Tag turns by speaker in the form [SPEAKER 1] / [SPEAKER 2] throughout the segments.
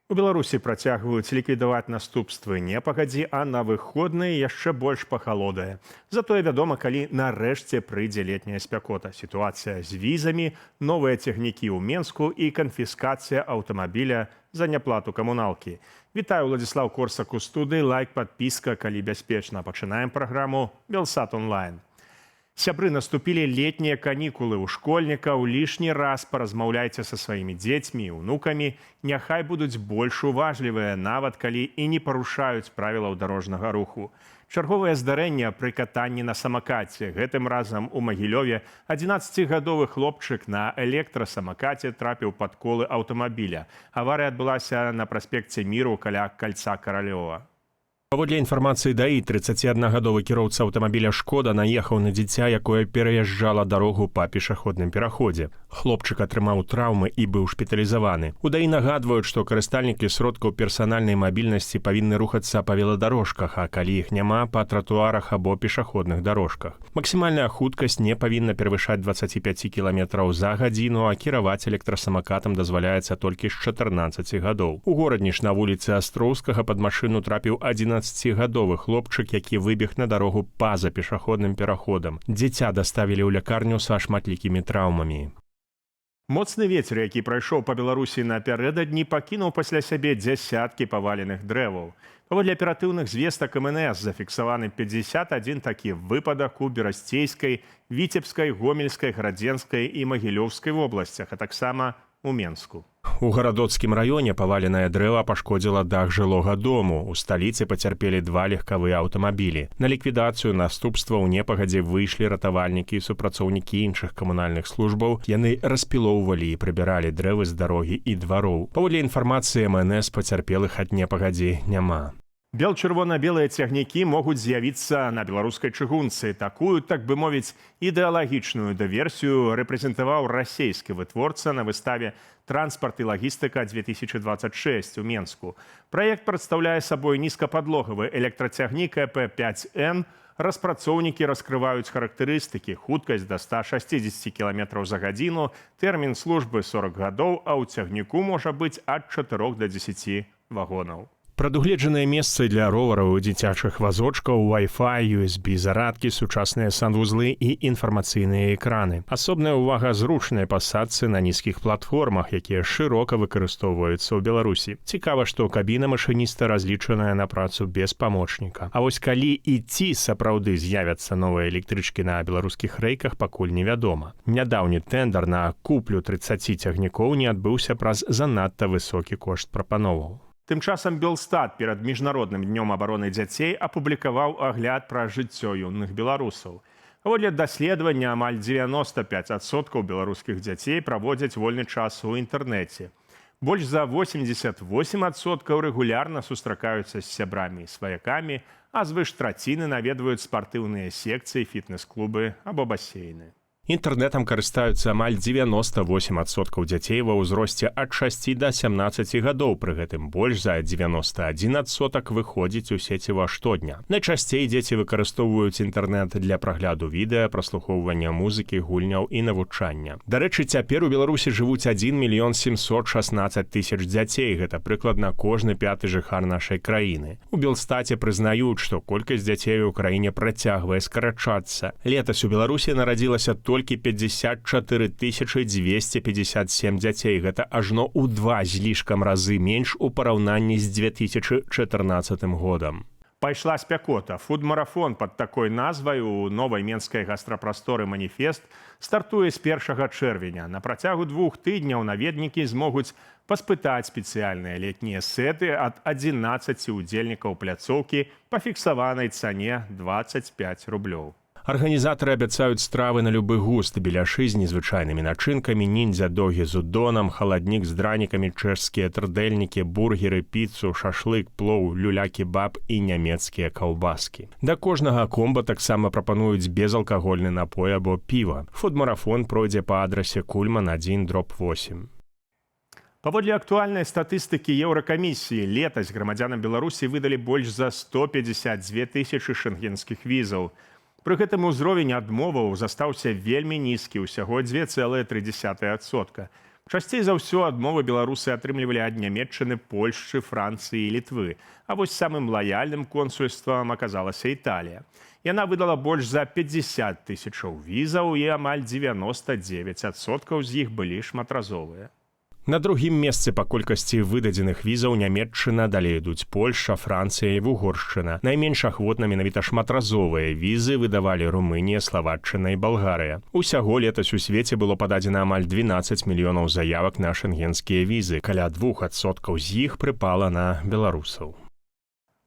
[SPEAKER 1] У Беларусі працягваюць ліквідаваць наступствы не пагадзі, а на выходныя яшчэ больш пахалодае. Затое вядома, калі нарэшце прыйдзе летняя спякота. Сітуацыя з візамі, новыя цягнікі ў Менску і канфіскацыя аўтамабіля за няплату камуналкі. Вітаю, Владзіслаў Корсак у студыі, лайк, падпіска, калі бяспечна. Пачынаем праграму «Белсат онлайн». Сябры, наступілі летнія канікулы ў школьнікаў. Лішні раз паразмаўляйце са сваімі дзецьмі і ўнукамі. Няхай будуць больш уважлівыя, нават калі і не парушаюць правілаў дарожнага руху. Чарговае здарэнне пры катанні на самакаце. Гэтым разам у Магілёве 11-гадовы хлопчык на электрасамакаце трапіў пад колы аўтамабіля. Аварыя адбылася на праспекце Міру каля кальца Каралёва. Паводле інфармацыі ДАІ, 31-гадовы кіроўца аўтамабіля «Шкода» наехаў на дзіця, якое пераязджала дарогу па пешаходным пераходзе. Хлопчык атрымаў траўмы і быў шпіталізаваны. У ДАІ нагадваюць, што карыстальнікі сродкаў персанальнай мабільнасці павінны рухацца па веладарожках, а калі іх няма, па тратуарах або пешаходных дарожках. Максімальная хуткасць не павінна перавышаць 25 км за гадзіну, а кіраваць электрасамакатам дазваляецца толькі з 14 гадоў. У горадні ж на вуліцы Астроўскага пад машыну трапіў 11-гадовы хлопчык, які выбег на дарогу па-за пешаходным пераходам. Дзіця даставілі ў лякарню са шматлікімі траўмамі. Моцны вецер, які прайшоў па Беларусі напярэдадні, пакінуў пасля сябе дзясяткі паваленых дрэваў. Паводле аператыўных звестак МНС зафіксаваны 51 такі выпадак у Берасцейскай, Віцебскай, Гомельскай, Градзенскай і Магілёўскай вобласцях, а таксама у Менску. У гарадоцкім раёне паваленае дрэва пашкодзіла дах жылога дому. У сталіцы пацярпелі 2 легкавыя аўтамабілі. На ліквідацыю наступстваў у непагадзе выйшлі ратавальнікі і супрацоўнікі іншых камунальных службаў. Яны распілоўвалі і прыбіралі дрэвы з дарогі і двароў. Паводле інфармацыі МНС пацярпелых ад непагадзі няма. Бел-чырвона-белыя цягнікі могуць з'явіцца на беларускай чыгунцы. Такую, так бы мовіць, ідэалагічную дыверсію рэпрэзентаваў расейскі вытворца на выставе «Транспарт і лагістыка-2026» у Менску. Праект прадстаўляе сабой нізкападлогавы электрацягнік ЭП-5Н. Распрацоўнікі раскрываюць характарыстыкі: хуткасць да 160 км за гадзіну, тэрмін службы 40 гадоў, а ў цягніку можа быць ад 4 да 10 вагонаў. Прадугледжаныя месцы для ровараў і дзіцячых вазочкаў, Wi-Fi, USB-зарадкі, сучасныя санвузлы і інфармацыйныя экраны. Асобная ўвага зручнай пасадцы на нізкіх платформах, якія шырока выкарыстоўваюцца ў Беларусі. Цікава, што кабіна машыніста разлічаная на працу без памочніка. А вось калі і ці сапраўды з'явяцца новыя электрычкі на беларускіх рэйках, пакуль невядома. Нядаўні тэндар на куплю 30 цягнікоў не адбыўся праз занадта высокі кошт прапановаў. Тым часам Белстат перад міжнародным днём абароны дзяцей апублікаваў агляд пра жыццё юных беларусаў. Паводле даследавання, амаль 95% беларускіх дзяцей праводзяць вольны час у інтэрнэце. Больш за 88% рэгулярна сустракаюцца з сябрамі і сваякамі, а звыш траціны наведваюць спартыўныя секцыі, фітнес-клубы або басейны. Інтэрнэтам карыстаюцца амаль 98% дзяцей ва ўзросце ад 6 да 17 гадоў. Пры гэтым больш за 91% выходзіць у сеціва штодня. Найчасцей дзеці выкарыстоўваюць інтэрнэт для прагляду відэа, праслухоўвання музыкі, гульняў і навучання. Дарэчы, цяпер у Беларусі жывуць 1 716 000 дзяцей. Гэта прыкладна кожны 5-ты жыхар нашай краіны. У Белстаце прызнаюць, што колькасць дзяцей у краіне працягвае скарачацца. Летась у Беларусі нарадзілася толькі 54 257 дзяцей. Гэта ажно ў 2 з лішкам разы менш у параўнанні з 2014 годам. Пайшла спякота. Фуд-марафон пад такой назвай у новай менскай гастрапрасторы «Маніфест» стартуе з 1 чэрвеня. На працягу 2 тыдняў наведнікі змогуць паспытаць спецыяльныя летнія сеты ад 11 удзельнікаў пляцоўкі па фіксаванай цане 25 рублёў. Арганізатары абяцаюць стравы на любы густ: беляшы з незвычайнымі начынкамі, ніндзя-догі з удонам, халаднік з дранікамі, чэшскія трдэльнікі, бургеры, піцу, шашлык, плоў, люля-кебаб і нямецкія каўбаскі. Да кожнага комба таксама прапануюць безалкагольны напой або піва. Фуд-марафон пройдзе па адрасе Кульман 1/8. Паводле актуальнай статыстыкі Еўракамісіі, летась грамадзянам Беларусі выдалі больш за 152 000 шэнгенскіх візаў. Пры гэтым узровень адмоваў застаўся вельмі нізкі, усяго 2,3%. Часцей за ўсё адмовы беларусы атрымлівалі ад Нямецчыны, Польшчы, Францыі і Літвы. А вось самым лаяльным консульствам аказалася Італія. Яна выдала больш за 50 тысячаў візаў, і амаль 99% з іх былі шматразовыя. На другім месцы па колькасці выдадзеных візаў Нямецчына, далей ідуць Польша, Францыя і Вугоршчына. Найменш ахвотна менавіта шматразовыя візы выдавалі Румынія, Славаччына і Балгарыя. Усяго летась у свеце было пададзена амаль 12 мільёнаў заявак на шэнгенскія візы. Каля 2% з іх прыпала на беларусаў.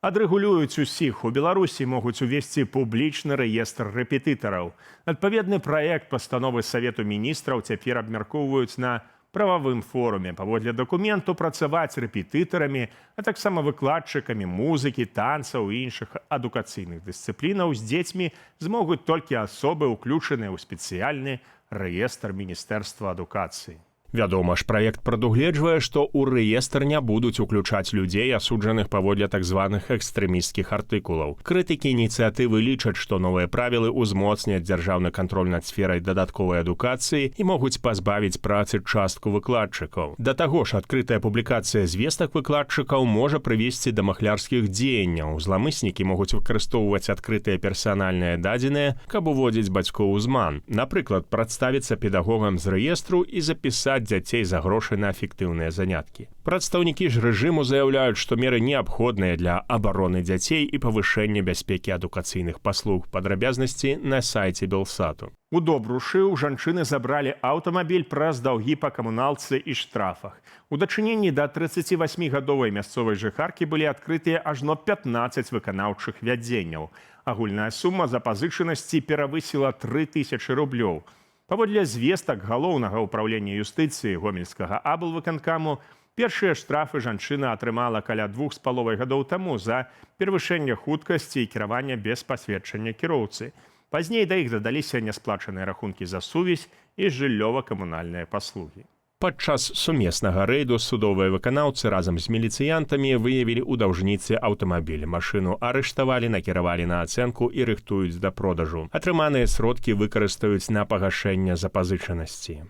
[SPEAKER 1] Адрэгулююць усіх. У Беларусі могуць увесці публічны рэестр рэпетытараў. Адпаведны праект пастановы Савету міністраў цяпер абмяркоўваюць на прававым форуме. Паводле дакументу працаваць рэпетытарамі, а таксама выкладчыкамі музыкі, танцаў і іншых адукацыйных дысцыплінаў з дзецьмі змогуць толькі асобы, уключаныя ў спецыяльны рэестр Міністэрства адукацыі. Вядома ж, праект прадугледжвае, што ў рэестр не будуць уключаць людзей, асуджаных паводле так званых экстрэмісцкіх артыкулаў. Крытыкі ініцыятывы лічаць, што новыя правілы ўзмоцняць дзяржаўны кантроль над сферай дадатковай адукацыі і могуць пазбавіць працы частку выкладчыкаў. Да таго ж, адкрытая публікацыя звестак выкладчыкаў можа прывесці да махлярскіх дзеянняў. Зламыснікі могуць выкарыстоўваць адкрытыя персанальныя дадзеныя, каб уводзіць бацькоў у зман. Напрыклад, прадставіцца педагогам з рэестру і запісаць дзяцей за грошы на эфектыўныя заняткі. Прадстаўнікі ж рэжыму заяўляюць, што меры неабходныя для абароны дзяцей і павышэння бяспекі адукацыйных паслуг. Падрабязнасці на сайце Белсату. У Добрушы ў жанчыны забралі аўтамабіль праз даўгі па камуналцы і штрафах. У дачыненні да 38-гадовай мясцовай жыхаркі былі адкрытыя ажно 15 выканаўчых вядзенняў. Агульная сума запазычанасці перавысіла 3000 рублёў. Паводле звестак галоўнага ўпраўлення юстыцыі гомельскага аблвыканкаму, першыя штрафы жанчына атрымала каля 2,5 гадоў таму за перавышэнне хуткасці і кіравання без пасведчання кіроўцы. Пазней да іх дадаліся нясплачаныя рахункі за сувязь і жыллёва-камунальныя паслугі. Падчас сумеснага рэйду судовыя выканаўцы разам з міліцыянтамі выявілі ў даўжніцы аўтамабіль. Машыну арыштавалі, накіравалі на ацэнку і рыхтуюць да продажу. Атрыманыя сродкі выкарыстаюць на пагашэнне запазычанасці.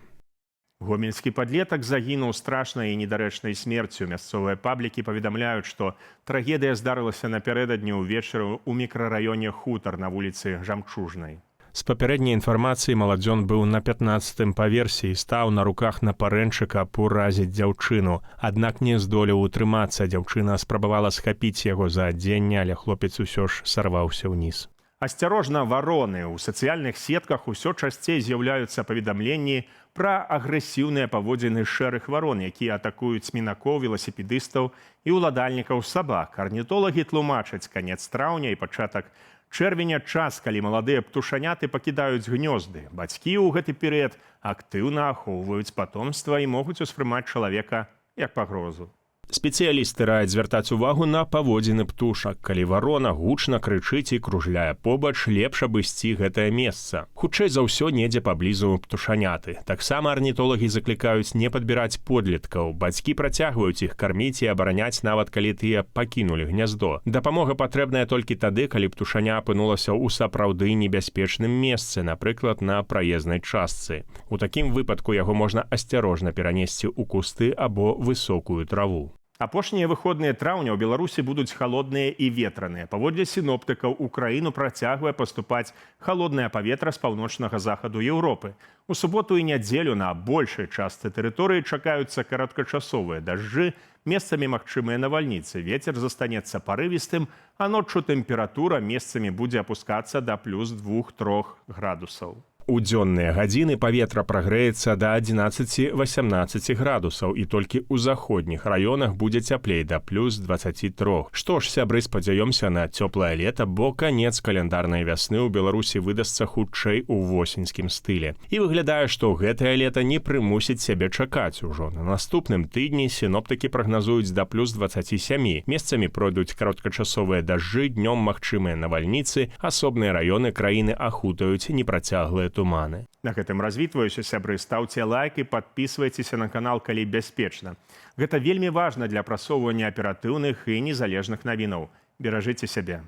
[SPEAKER 1] Гомельскі падлетак загінуў страшнай і недарэчнай смерцю. Мясцовыя паблікі паведамляюць, што трагедыя здарылася напярэдадні ўвечары ў мікрараёне Хутар на вуліцы Жамчужнай. З папярэдняй інфармацыі маладзён быў на 15-м паверсе і стаў на руках напарэнчыка уразіць дзяўчыну. Аднак не здолеў утрымацца. Дзяўчына спрабавала схапіць яго за адзенне, але хлопец усё ж сарваўся ўніз. Асцярожна, вароны. У сацыяльных сетках усё часцей з'яўляюцца паведамленні пра агрэсіўныя паводзіны шэрых варон, якія атакуюць мінакоў, веласіпедыстаў і ўладальнікаў сабак. Арнітолагі тлумачаць, канец траўня і пачатак чэрвеня час, калі маладыя птушаняты пакідаюць гнёзды. Бацькі ў гэты перыяд актыўна ахоўваюць патомства і могуць успрымаць чалавека як пагрозу. Спецыялісты раяць звяртаць увагу на паводзіны птушак. Калі варона гучна крычыць і кружляе побач, лепш абысці гэтае месца. Хутчэй за ўсё недзе паблізу птушаняты. Таксама арнітолагі заклікаюць не падбіраць подлеткаў. Бацькі працягваюць іх карміць і абараняць, нават калі тыя пакінулі гняздо. Дапамога патрэбная толькі тады, калі птушаня апынулася ў сапраўды небяспечным месцы, напрыклад, на праезнай частцы. У такім выпадку яго можна асцярожна перанесці ў кусты або высокую траву. Апошнія выходныя траўня ў Беларусі будуць халодныя і ветраныя. Паводле сіноптыкаў, у краіну працягвае паступаць халоднае паветра з паўночнага захаду Еўропы. У суботу і нядзелю на большай частцы тэрыторыі чакаюцца кароткачасовыя дажджы, месцамі магчымыя навальніцы. Вецер застанецца парывістым, а ноччу тэмпература месцамі будзе апускацца да плюс 2-3 градусаў. У дзённыя гадзіны паветра прагрэецца да 11-18 градусаў і толькі ў заходніх раёнах будзе цяплей да плюс 23. Што ж, сябры, спадзяёмся на цёплае лета, бо канец каляндарнай вясны ў Беларусі выдасца хутчэй у восеньскім стылі. І выглядае, што гэтае лета не прымусіць сябе чакаць ужо. На наступным тыдні сіноптыкі прагназуюць да плюс 27. Месцамі пройдуць кароткачасовыя дажджы, днём магчымыя навальніцы, асобныя раёны краіны ахутаюць непрацяглыя туманы. На гэтым развітваюся, сябры, стаўце лайк і падпісвайцеся на канал, калі бяспечна. Гэта вельмі важна для прасоўвання аператыўных і незалежных навінаў. Беражыце сябе.